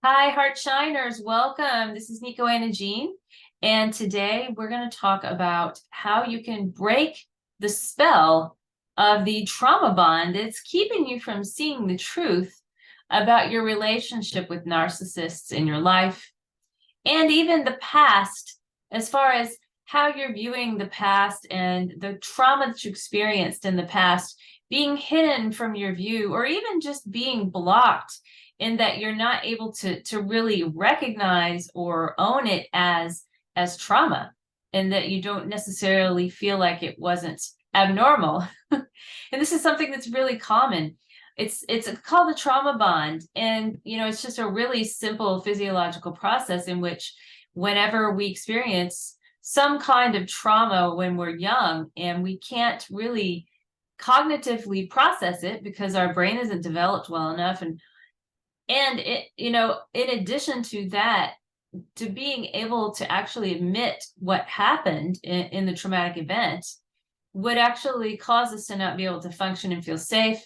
Hi, Heart Shiners. Welcome. This is Nico and Jean. And today we're going to talk about how you can break the spell of the trauma bond that's keeping you from seeing the truth about your relationship with narcissists in your life and even the past, as far as how you're viewing the past and the trauma that you experienced in the past being hidden from your view, or even just being blocked in that you're not able to really recognize or own it as trauma, and that you don't necessarily feel like it wasn't abnormal. And this is something that's really common. It's called the trauma bond, and it's just a really simple physiological process in which whenever we experience some kind of trauma when we're young and we can't really cognitively process it because our brain isn't developed well enough, and it, in addition to that, to being able to actually admit what happened in the traumatic event would actually cause us to not be able to function and feel safe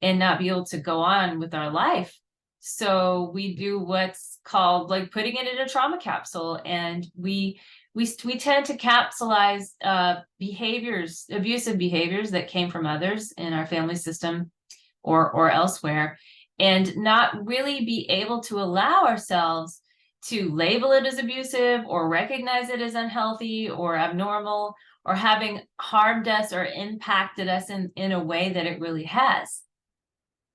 and not be able to go on with our life. So we do what's called like putting it in a trauma capsule, and we tend to capsulize behaviors, abusive behaviors that came from others in our family system or elsewhere, and not really be able to allow ourselves to label it as abusive or recognize it as unhealthy or abnormal or having harmed us or impacted us in a way that it really has.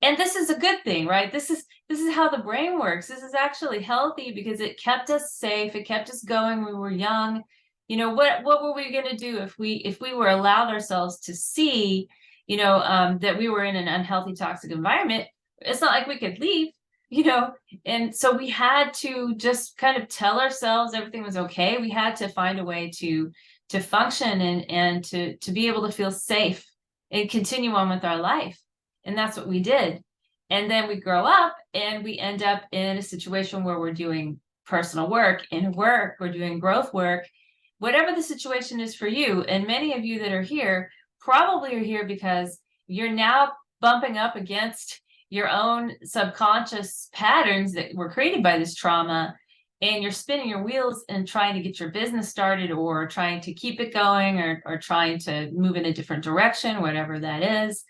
And this is a good thing, right? This is how the brain works. This is actually healthy because it kept us safe. It kept us going when we were young. What were we going to do if we were allowed ourselves to see, that we were in an unhealthy, toxic environment? It's not like we could leave, and so we had to just kind of tell ourselves everything was okay. We had to find a way to function and to be able to feel safe and continue on with our life. And that's what we did. And then we grow up and we end up in a situation where we're doing personal work, inner work, we're doing growth work, whatever the situation is for you. And many of you that are here probably are here because you're now bumping up against your own subconscious patterns that were created by this trauma, and you're spinning your wheels and trying to get your business started or trying to keep it going, or trying to move in a different direction, whatever that is.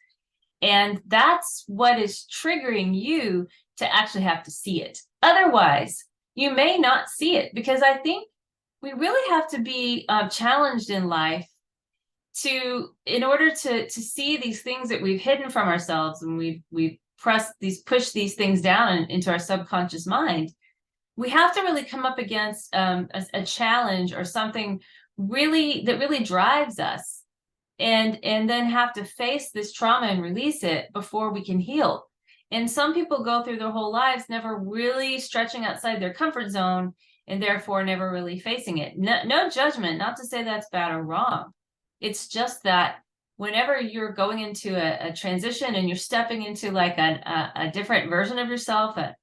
And that's what is triggering you to actually have to see it. Otherwise, you may not see it, because I think we really have to be challenged in life in order to see these things that we've hidden from ourselves, and we've pushed these things down into our subconscious mind. We have to really come up against a challenge or something that really drives us, and then have to face this trauma and release it before we can heal. And some people go through their whole lives never really stretching outside their comfort zone, and therefore never really facing it. No judgment, not to say that's bad or wrong. It's just that whenever you're going into a transition and you're stepping into like a different version of yourself, a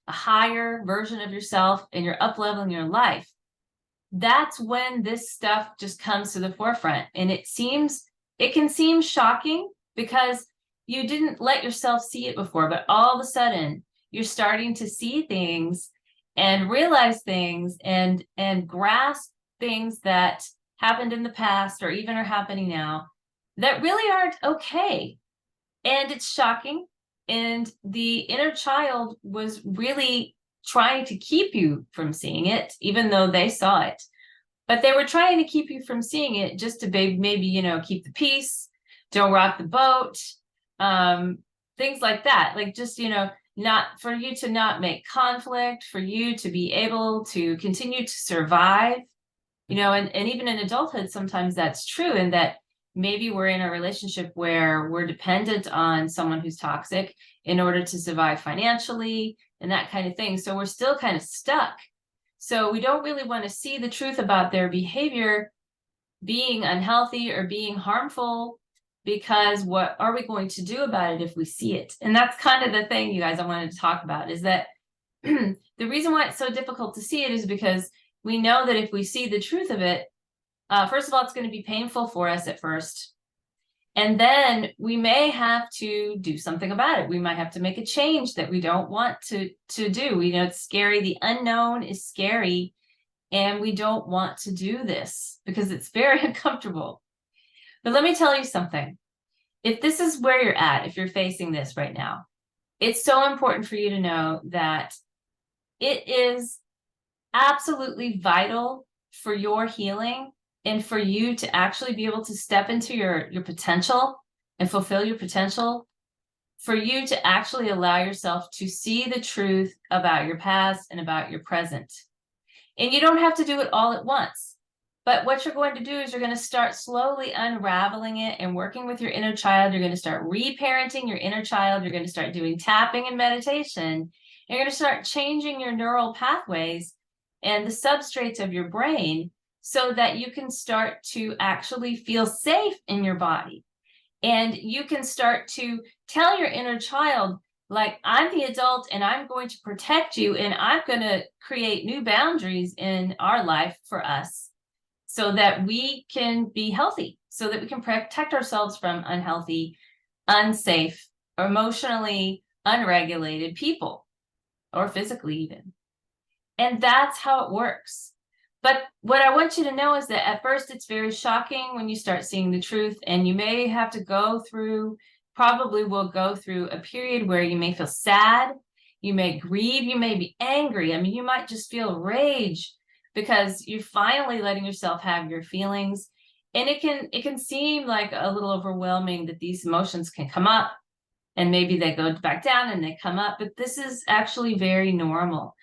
higher version of yourself, and you're up leveling your life, that's when this stuff just comes to the forefront. And it can seem shocking because you didn't let yourself see it before, but all of a sudden you're starting to see things and realize things and grasp things that happened in the past or even are happening now that really aren't okay. And it's shocking. And the inner child was really trying to keep you from seeing it, even though they saw it. But they were trying to keep you from seeing it just to maybe, keep the peace, don't rock the boat, things like that. Like just, not for you to not make conflict, for you to be able to continue to survive, and even in adulthood, sometimes that's true. And that maybe we're in a relationship where we're dependent on someone who's toxic in order to survive financially and that kind of thing. So we're still kind of stuck. So we don't really want to see the truth about their behavior being unhealthy or being harmful, because what are we going to do about it if we see it? And that's kind of the thing, you guys, I wanted to talk about, is that the reason why it's so difficult to see it is because we know that if we see the truth of it, first of all, it's going to be painful for us at first. And then we may have to do something about it. We might have to make a change that we don't want to do. We know it's scary. The unknown is scary. And we don't want to do this because it's very uncomfortable. But let me tell you something. If this is where you're at, if you're facing this right now, it's so important for you to know that it is absolutely vital for your healing and for you to actually be able to step into your potential and fulfill your potential, for you to actually allow yourself to see the truth about your past and about your present. And you don't have to do it all at once. But what you're going to do is you're going to start slowly unraveling it and working with your inner child. You're going to start reparenting your inner child. You're going to start doing tapping and meditation. You're going to start changing your neural pathways and the substrates of your brain so that you can start to actually feel safe in your body. And you can start to tell your inner child, like, I'm the adult and I'm going to protect you and I'm going to create new boundaries in our life for us so that we can be healthy, so that we can protect ourselves from unhealthy, unsafe, emotionally unregulated people, or physically even. And that's how it works. But what I want you to know is that at first it's very shocking when you start seeing the truth, and you may have to probably will go through a period where you may feel sad, you may grieve, you may be angry. I mean, you might just feel rage because you're finally letting yourself have your feelings. And it can seem like a little overwhelming that these emotions can come up and maybe they go back down and they come up, but this is actually very normal.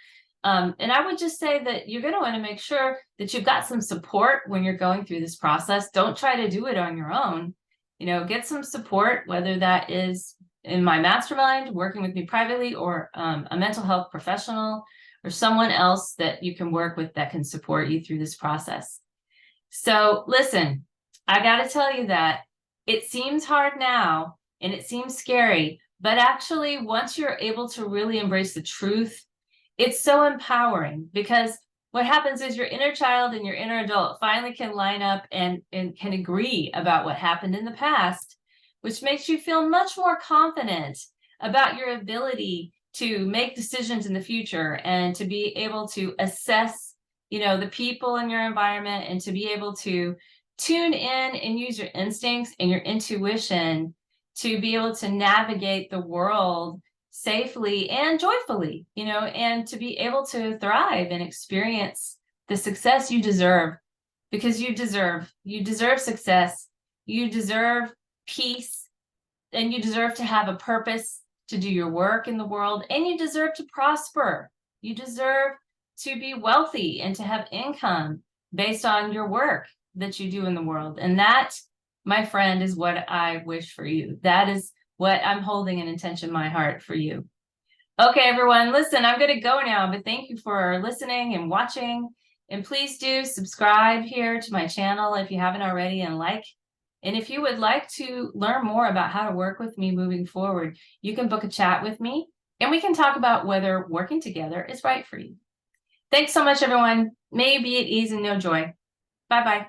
And I would just say that you're going to want to make sure that you've got some support when you're going through this process. Don't try to do it on your own. Get some support, whether that is in my mastermind, working with me privately, or a mental health professional, or someone else that you can work with that can support you through this process. So listen, I got to tell you that it seems hard now and it seems scary, but actually once you're able to really embrace the truth, it's so empowering, because what happens is your inner child and your inner adult finally can line up and can agree about what happened in the past, which makes you feel much more confident about your ability to make decisions in the future and to be able to assess, the people in your environment, and to be able to tune in and use your instincts and your intuition to be able to navigate the world safely and joyfully, and to be able to thrive and experience the success you deserve, because you deserve success, you deserve peace, and you deserve to have a purpose to do your work in the world, and you deserve to prosper. You deserve to be wealthy and to have income based on your work that you do in the world. And that, my friend, is what I wish for you. That is what I'm holding an intention in my heart for you. Okay, everyone, listen, I'm going to go now, but thank you for listening and watching. And please do subscribe here to my channel if you haven't already, and like. And if you would like to learn more about how to work with me moving forward, you can book a chat with me and we can talk about whether working together is right for you. Thanks so much, everyone. May you be at ease and know joy. Bye-bye.